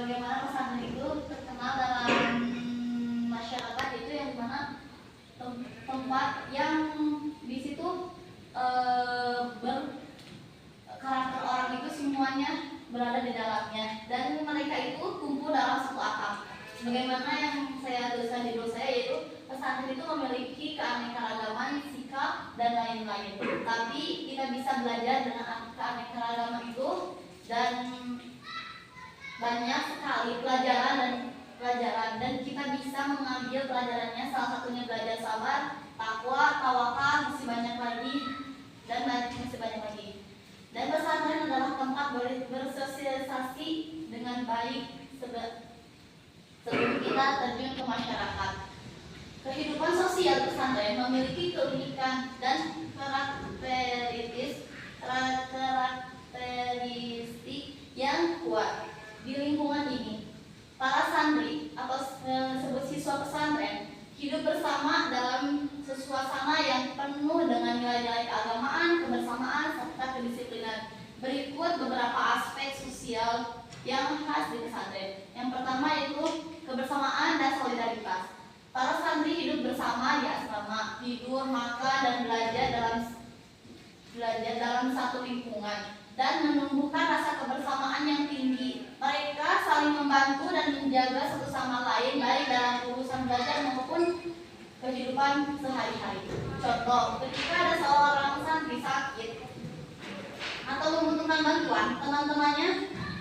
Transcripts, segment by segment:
bagaimana pesantren itu terkenal dalam masyarakat, itu yang dimana tempat yang di situ karakter orang itu semuanya berada di dalamnya, dan mereka itu kumpul dalam satu atap. Sebagaimana yang saya tuliskan di buku saya, yaitu pesantren itu memiliki keanekaragaman sikap dan lain-lain. Tapi kita bisa belajar dengan keanekaragaman itu, dan banyak sekali pelajaran dan kita bisa mengambil pelajarannya. Salah satunya belajar sabar, takwa, tawakal, masih banyak lagi, dan masih banyak lagi. Dan pesantren adalah tempat bersosialisasi dengan baik sebelum kita terjun ke masyarakat. Kehidupan sosial pesantren memiliki keunikan dan karakteristik yang kuat. Di lingkungan ini, para santri atau disebut siswa pesantren hidup bersama dalam suasana yang penuh dengan nilai-nilai keagamaan, kebersamaan, serta kedisiplinan. Berikut beberapa aspek sosial yang khas di pesantren. Yang pertama yaitu kebersamaan dan solidaritas. Para santri hidup bersama di asrama, tidur, makan, dan belajar dalam satu lingkungan, dan menumbuhkan rasa kebersamaan yang tinggi. Mereka saling membantu dan menjaga satu sama lain, baik dalam urusan belajar maupun kehidupan sehari-hari. Contoh, ketika ada seorang santri sakit atau membutuhkan bantuan, teman-temannya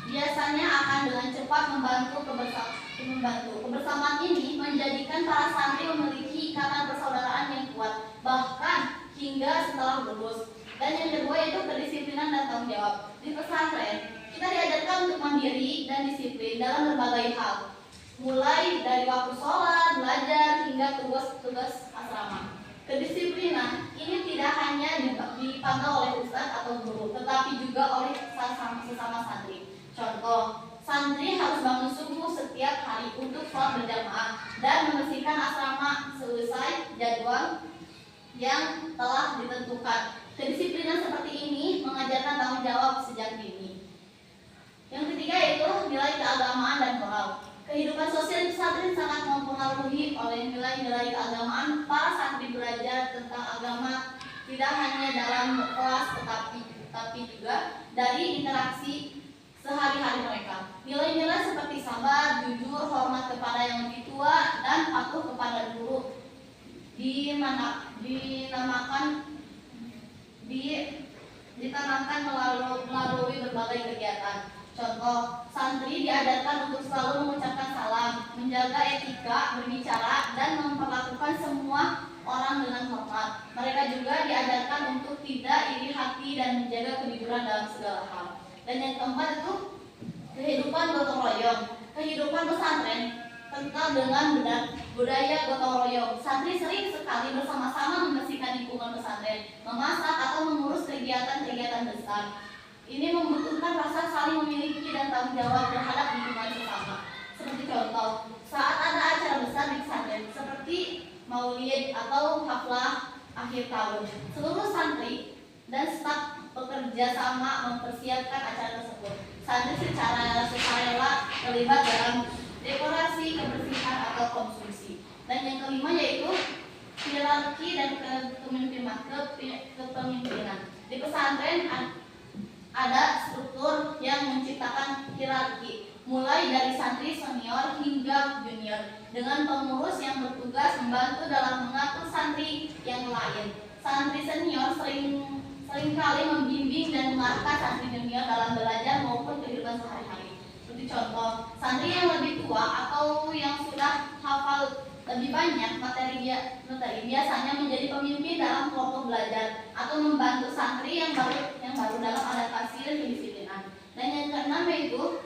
biasanya akan dengan cepat membantu. Kebersamaan ini menjadikan para santri memiliki ikatan persaudaraan yang kuat, bahkan hingga setelah lulus. Dan yang kedua yaitu kedisiplinan dan tanggung jawab. Di pesantren, kita diajarkan untuk mandiri dan disiplin dalam berbagai hal, mulai dari waktu sholat, belajar, hingga tugas-tugas asrama. Kedisiplinan ini tidak hanya dipantau oleh ustadz atau guru, tetapi juga oleh sesama santri. Contoh, santri harus bangun subuh setiap hari untuk sholat berjamaah dan membersihkan asrama selesai jadwal yang telah ditentukan. Kedisiplinan seperti ini mengajarkan tanggung jawab sejak dini. Yang ketiga yaitu nilai keagamaan dan moral. Kehidupan sosial pesantren sangat mempengaruhi oleh nilai-nilai keagamaan. Para santri belajar tentang agama tidak hanya dalam kelas, tetapi juga dari interaksi sehari-hari mereka. Nilai-nilai seperti sabar, jujur, hormat kepada yang lebih tua, dan patuh kepada guru ditanamkan melalui berbagai kegiatan. Contoh, santri diajarkan untuk selalu mengucapkan salam, menjaga etika berbicara, dan memperlakukan semua orang dengan hormat. Mereka juga diajarkan untuk tidak iri hati dan menjaga kejujuran dalam segala hal. Dan yang keempat itu kehidupan gotong royong. Kehidupan pesantren kental dengan budaya gotong royong. Santri sering sekali bersama-sama membersihkan lingkungan pesantren, memasak, atau mengurus kegiatan-kegiatan besar. Ini membutuhkan rasa saling memiliki dan tanggung jawab terhadap lingkungan sesama. Seperti contoh, saat ada acara besar di pesantren seperti maulid atau haflah akhir tahun, seluruh santri dan staf bekerja sama mempersiapkan acara tersebut. Santri secara sukarela terlibat dalam dekorasi, kebersihan, atau konsumsi. Dan yang kelima yaitu hierarki dan kepemimpinan. Di pesantren ada struktur yang menciptakan hierarki, mulai dari santri senior hingga junior, dengan pengurus yang bertugas membantu dalam mengatur santri yang lain. Santri senior seringkali membimbing dan mengarahkan santri junior dalam belajar maupun kehidupan sehari-hari. Seperti contoh, santri yang lebih tua atau yang sudah hafal lebih banyak materi biasanya menjadi pemimpin dalam kelompok belajar atau membantu santri yang baru dalam adaptasi dan kedisiplinan. Dan yang keenam yaitu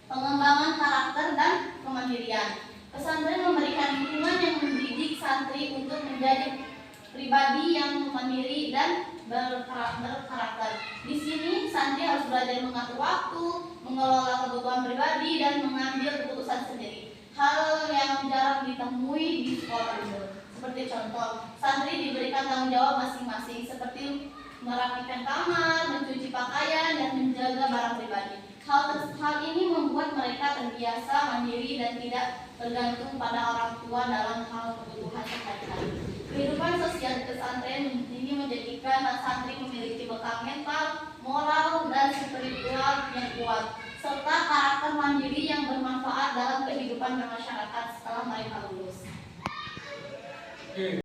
pengembangan karakter dan kemandirian. Pesantren memberikan lingkungan yang mendidik santri untuk menjadi pribadi yang mandiri dan berkarakter. Di sini santri harus belajar mengatur waktu, mengelola kebutuhan pribadi, dan mengambil keputusan sendiri. Hal yang jarang ditemui di sekolah umum. Seperti contoh, santri diberikan tanggung jawab masing-masing seperti merapikan kamar, mencuci pakaian, dan menjaga barang pribadi. Hal ini membuat mereka terbiasa mandiri dan tidak tergantung pada orang tua dalam hal kebutuhan sehari-hari. Kehidupan sosial di pesantren ini menjadikan santri memiliki bekal mental, moral, dan spiritual yang kuat, serta karakter mandiri yang bermanfaat dalam kehidupan bermasyarakat setelah mereka lulus.